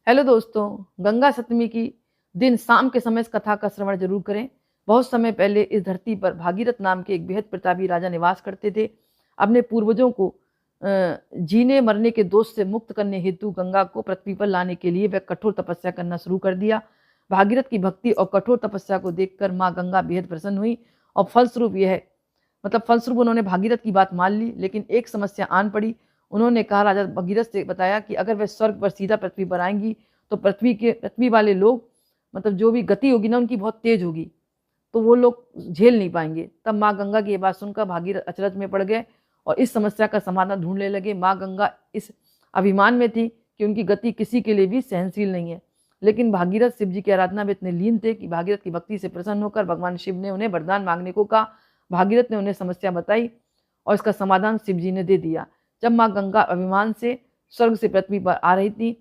Hello दोस्तों, गंगा सप्तमी की दिन शाम के समय इस कथा का श्रवण जरूर करें। बहुत समय पहले इस धरती पर भागीरथ नाम के एक बेहद प्रतापी राजा निवास करते थे। अपने पूर्वजों को जीने मरने के दोष से मुक्त करने हेतु गंगा को पृथ्वी पर लाने के लिए वह कठोर तपस्या करना शुरू कर दिया। भागीरथ की भक्ति और कठोर तपस्या को देखकर माँ गंगा बेहद प्रसन्न हुई और फलस्वरूप उन्होंने भागीरथ की बात मान ली। लेकिन एक समस्या आन पड़ी। उन्होंने कहा, राजा भगीरथ से बताया कि अगर वह स्वर्ग पर सीधा पृथ्वी पर आएंगी तो पृथ्वी वाले लोग, मतलब जो भी गति होगी ना उनकी बहुत तेज होगी, तो वो लोग झेल नहीं पाएंगे। तब माँ गंगा की ये बात सुनकर भागीरथ अचरज में पड़ गए और इस समस्या का समाधान ढूंढने लगे। माँ गंगा इस अभिमान में थी कि उनकी गति किसी के लिए भी सहनशील नहीं है। लेकिन भागीरथ शिव जी की आराधना में इतने लीन थे कि भागीरथ की भक्ति से प्रसन्न होकर भगवान शिव ने उन्हें वरदान मांगने को कहा। भागीरथ ने उन्हें समस्या बताई और इसका समाधान शिव जी ने दे दिया। जब माँ गंगा अभिमान से स्वर्ग से पृथ्वी पर आ रही थी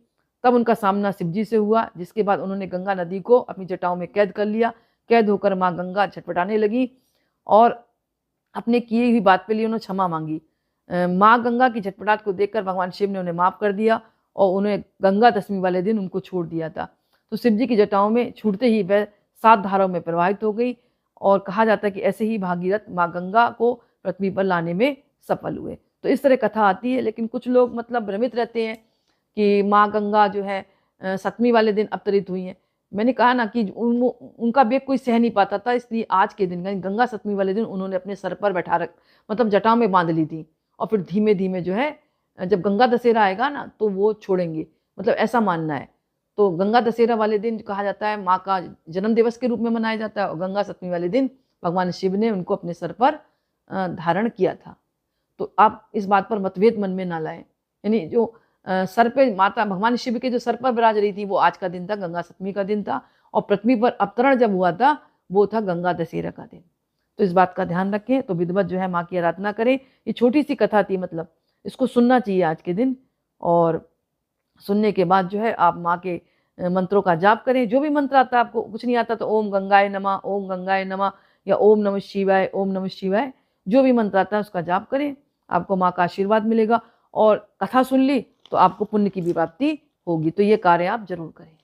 तब उनका सामना शिव जी से हुआ, जिसके बाद उन्होंने गंगा नदी को अपनी जटाओं में कैद कर लिया। कैद होकर माँ गंगा छटपटाने लगी और अपने किए हुई बात के लिए उन्होंने क्षमा मांगी। माँ गंगा की छटपटाहट को देखकर भगवान शिव ने उन्हें माफ कर दिया और उन्हें गंगा दशमी वाले दिन उनको छोड़ दिया था। तो शिव जी की जटाओं में छूटते ही वह 7 धाराओं में प्रवाहित हो गई और कहा जाता है कि ऐसे ही भागीरथ माँ गंगा को पृथ्वी पर लाने में सफल हुए। तो इस तरह कथा आती है। लेकिन कुछ लोग मतलब भ्रमित रहते हैं कि माँ गंगा जो है सप्तमी वाले दिन अवतरित हुई हैं। मैंने कहा ना कि उनका वेग कोई सह नहीं पाता था, इसलिए आज के दिन गंगा सप्तमी वाले दिन उन्होंने अपने सर पर बैठा रख, मतलब जटाओं में बांध ली थी और फिर धीमे धीमे जो है जब गंगा दशहरा आएगा ना तो वो छोड़ेंगे, मतलब ऐसा मानना है। तो गंगा दशहरा वाले दिन कहा जाता है माँ का जन्म दिवस के रूप में मनाया जाता है और गंगा सप्तमी वाले दिन भगवान शिव ने उनको अपने सर पर धारण किया था। तो आप इस बात पर मतभेद मन में ना लाएं। यानी जो सर पे माता भगवान शिव के जो सर पर विराज रही थी वो आज का दिन था, गंगा सप्तमी का दिन था, और पृथ्वी पर अवतरण जब हुआ था वो था गंगा दशहरा का दिन। तो इस बात का ध्यान रखें। तो विधिवत जो है माँ की आराधना करें। ये छोटी सी कथा थी, मतलब इसको सुनना चाहिए आज के दिन, और सुनने के बाद जो है आप माँ के मंत्रों का जाप करें। जो भी मंत्र आता है, आपको कुछ नहीं आता तो ओम गंगाय नमः, ओम गंगाय नमः, या ओम नमः शिवाय, ओम नमः शिवाय, जो भी मंत्र आता है उसका जाप करें। आपको माँ का आशीर्वाद मिलेगा और कथा सुन ली तो आपको पुण्य की भी प्राप्ति होगी। तो ये कार्य आप जरूर करें।